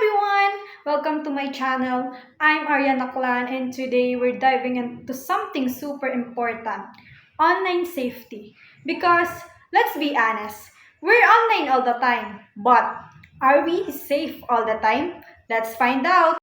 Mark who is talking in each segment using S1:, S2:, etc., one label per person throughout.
S1: everyone! Welcome to my channel. I'm Ariana Clan and today we're diving into something super important, online safety. Because let's be honest, we're online all the time, but are we safe all the time? Let's find out.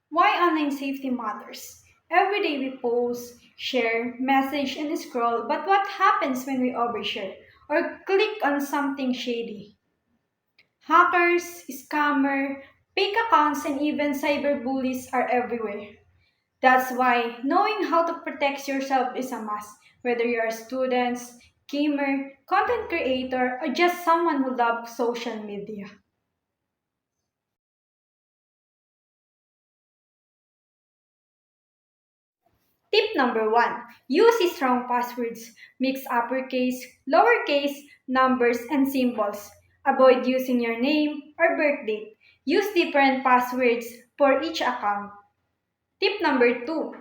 S1: Why online safety matters. Every day we post, share, message, and scroll, but what happens when we overshare or click on something shady? Hackers, scammer, fake accounts, and even cyberbullies are everywhere. That's why knowing how to protect yourself is a must, whether you're a student, gamer, content creator, or just someone who loves social media. Tip number one, use strong passwords. Mix uppercase, lowercase, numbers, and symbols. Avoid using your name or birth date. Use different passwords for each account. Tip number two,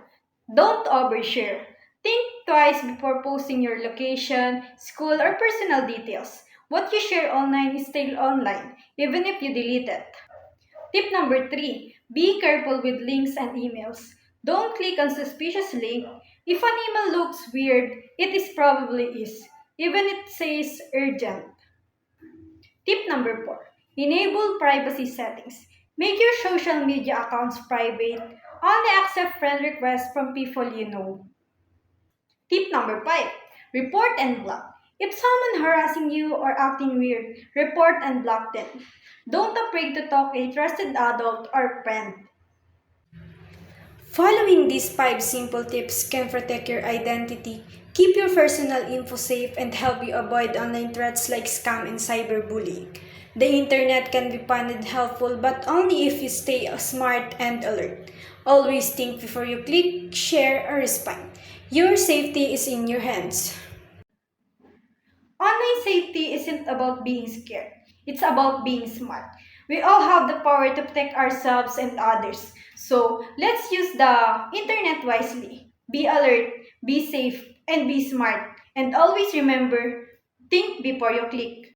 S1: don't overshare. Think twice before posting your location, school, or personal details. What you share online is still online, even if you delete it. Tip number three, be careful with links and emails. Don't click on suspicious link. If an email looks weird, it is probably is, even it says urgent. Tip number four, enable privacy settings. Make your social media accounts private. Only accept friend requests from people you know. Tip number five, report and block. If someone harassing you or acting weird, report and block them. Don't afraid to talk a trusted adult or friend. Following these 5 simple tips can protect your identity, keep your personal info safe, and help you avoid online threats like scam and cyberbullying. The internet can be fun and helpful, but only if you stay smart and alert. Always think before you click, share, or respond. Your safety is in your hands. Online safety isn't about being scared, it's about being smart. We all have the power to protect ourselves and others. So let's use the internet wisely. Be alert, be safe, and be smart. And always remember think before you click.